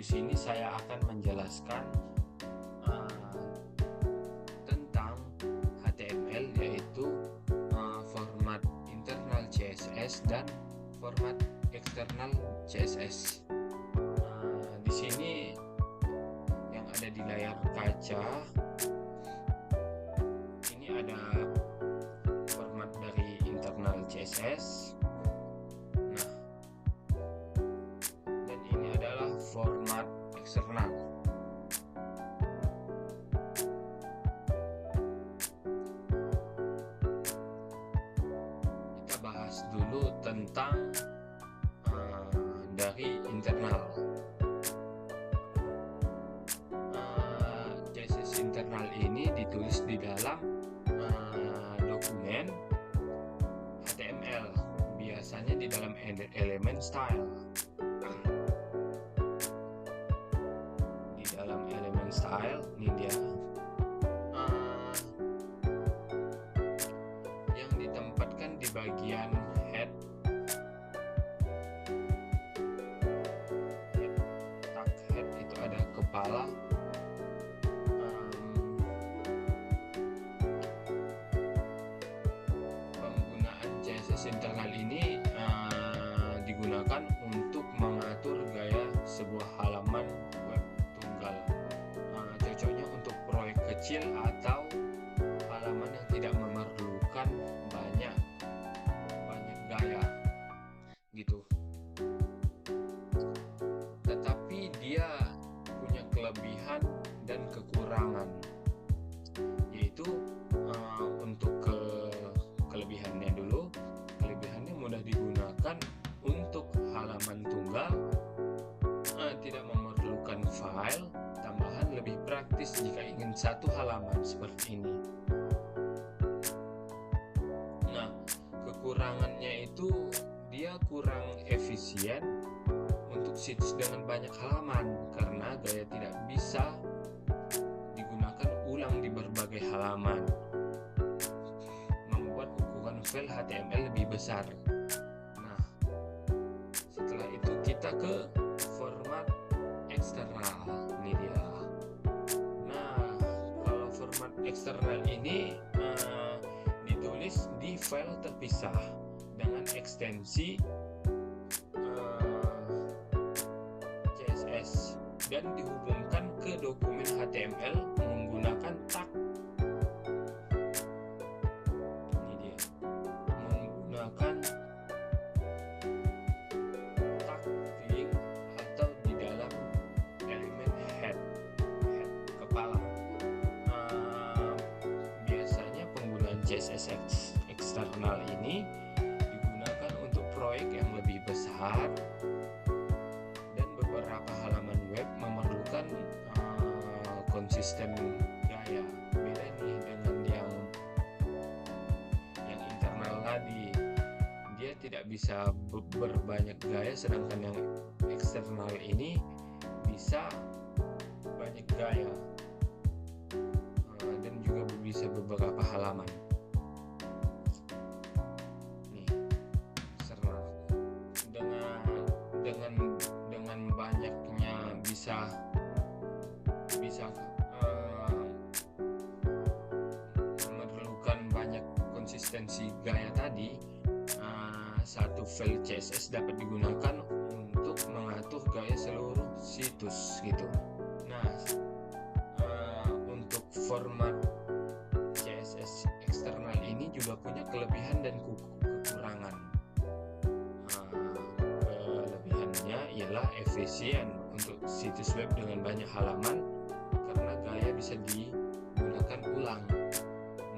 di sini saya akan menjelaskan tentang HTML, yaitu format internal CSS dan format eksternal CSS. Di sini yang ada di layar kaca ini ada format dari internal CSS. Nah, dan ini adalah format eksternal. Kita bahas dulu tentang dari internal. CSS internal ini ditulis di dalam dokumen HTML, biasanya di dalam elemen style. Di dalam elemen style ini dia yang ditempatkan di bagian head, tag head itu ada kepala, penggunaan CSS internal ini digunakan untuk mengatur gaya sebuah halaman web tunggal. Cocoknya untuk proyek kecil atau halaman yang tidak memerlukan banyak gaya gitu. Tetapi dia punya kelebihan dan kekurangan, yaitu untuk kelebihannya dulu. Kelebihannya mudah digunakan untuk halaman tunggal, tidak memerlukan file tambahan, lebih praktis jika ingin satu halaman seperti ini. Nah, kekurangannya itu dia kurang efisien untuk situs dengan banyak halaman karena gaya tidak bisa digunakan ulang di berbagai halaman, membuat ukuran file HTML lebih besar. Nah, setelah itu kita ke format eksternal. Ini dia. Nah, kalau format eksternal ini ditulis di file terpisah dengan ekstensi CSS dan dihubungkan ke dokumen HTML menggunakan tag. Ini dia, menggunakan tag link atau di dalam elemen head kepala. Biasanya penggunaan CSS eksternal ini digunakan untuk proyek yang lebih besar dan beberapa halaman web memerlukan konsisten gaya. Beda nih dengan yang internal tadi, dia tidak bisa berbanyak gaya, sedangkan yang eksternal ini bisa banyak gaya dan juga bisa beberapa halaman. Nih, eksternal dengan banyaknya bisa memerlukan banyak konsistensi gaya tadi. Satu file CSS dapat digunakan untuk mengatur gaya seluruh situs gitu. Nah, untuk format CSS eksternal ini juga punya kelebihan dan kekurangan. Kelebihannya ialah efisien untuk situs web dengan banyak halaman karena gaya bisa digunakan ulang.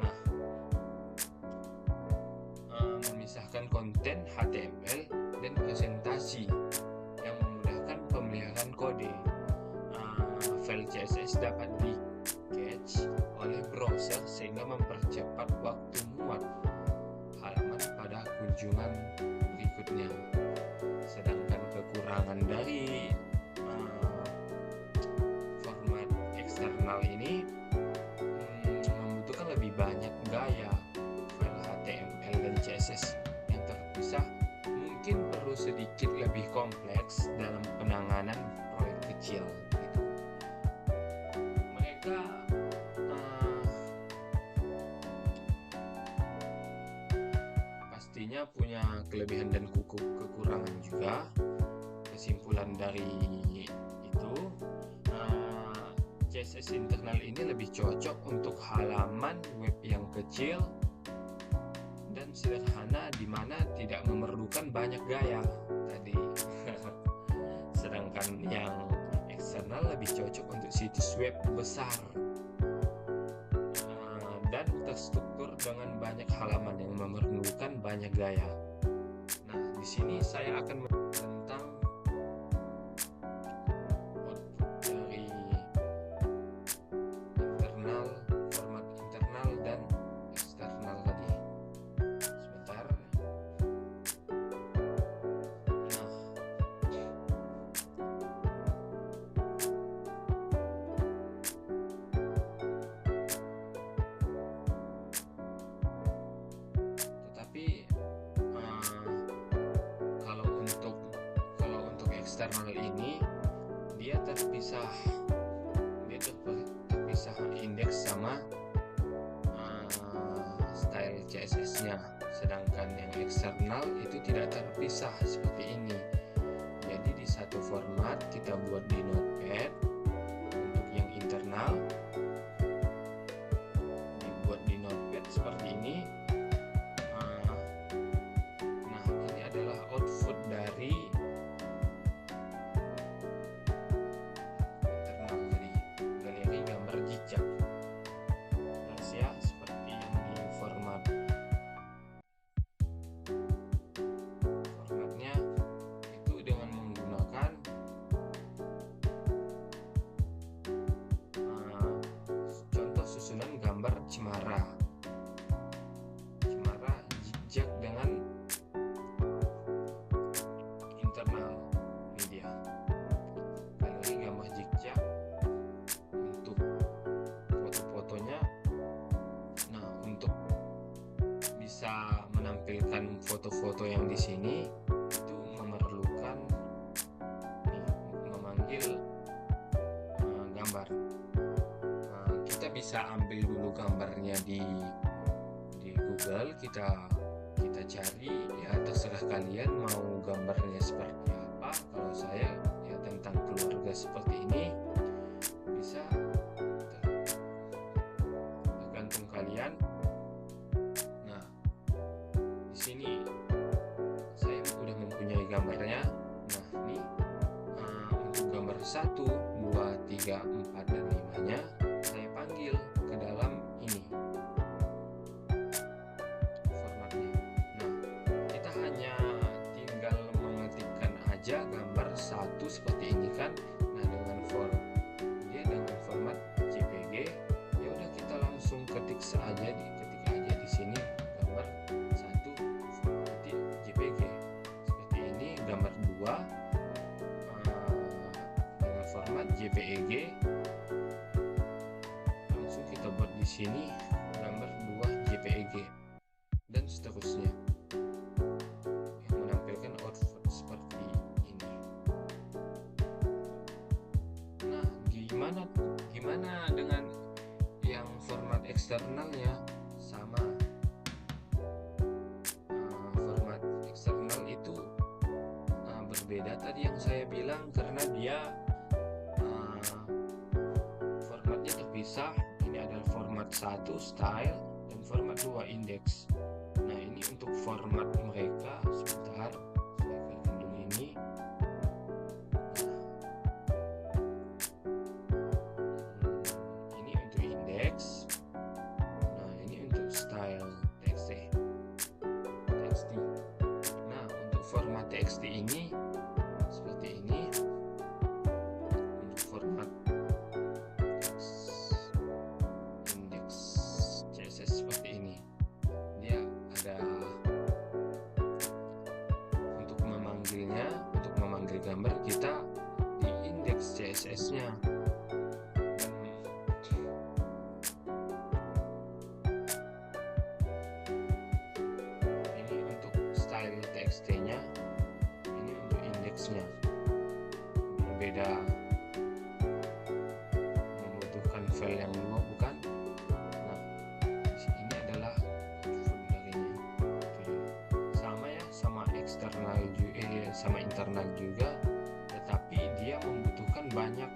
Nah, memisahkan konten HTML dan presentasi yang memudahkan pemeliharaan kode. File CSS dapat di-cache oleh browser sehingga mempercepat waktu muat halaman pada kunjungan berikutnya. Sedangkan kekurangan dari format eksternal ini membutuhkan lebih banyak gaya. File HTML dan CSS yang terpisah mungkin perlu sedikit lebih kompleks dalam penanganan proyek kecil. kecil gitu. Mereka pastinya punya kelebihan dan kekurangan juga. Kesimpulan dari itu, CSS internal ini lebih cocok untuk halaman web yang kecil dan sederhana, di mana tidak memerlukan banyak gaya tadi. Sedangkan yang eksternal lebih cocok untuk situs web besar dan terstruktur dengan banyak halaman yang memerlukan banyak gaya. Nah, di sini saya akan tentang output dari internal, format internal dan eksternal tadi. Sebentar. Eksternal ini dia terpisah indeks sama style CSS-nya, sedangkan yang eksternal itu tidak terpisah seperti ini. Jadi di satu format kita buat di Notepad. Untuk yang internal dibuat di Notepad seperti ini. Nah, ini adalah output dari Cemara zigzag dengan internal media. Kali ini gambar zigzag untuk foto-fotonya. Nah, untuk bisa menampilkan foto-foto yang di sini itu memerlukan memanggil gambar. Kita bisa ambil dulu gambarnya di Google, kita cari, ya terserah kalian mau gambarnya seperti apa. Kalau saya ya tentang keluarga seperti ini, bisa tergantung kalian. Nah, di sini saya udah mempunyai gambarnya. Nah, ini untuk gambar 1, 2, 3, 4 dan 5-nya saya panggil ke dalam ini formatnya. Nah, kita hanya tinggal mengetikkan aja gambar 1 seperti ini kan. Nah, dengan format JPG, ya udah kita langsung ketik aja di sini gambar 1 titik JPG seperti ini. Gambar 2 dengan format JPEG, buat di sini gambar 2 JPEG dan seterusnya, yang menampilkan output seperti ini. Nah, gimana dengan yang format eksternalnya? Sama, format eksternal itu berbeda tadi yang saya bilang, karena dia formatnya terpisah. Ini adalah format 1 style dan format 2 index. Nah, ini untuk format mereka. Sebentar, saya kalikan dulu ini. Ini untuk index. Nah, ini untuk style txt. Nah, untuk format txt ini seperti ini. Untuk format seperti ini, dia ada untuk memanggil gambar kita di indeks CSS-nya. Ini untuk style txt-nya, ini untuk indeksnya. Berbeda file yang mau bukan. Nah, ini adalah output dari sama ya, sama eksternal juga, sama internal juga, tetapi dia membutuhkan banyak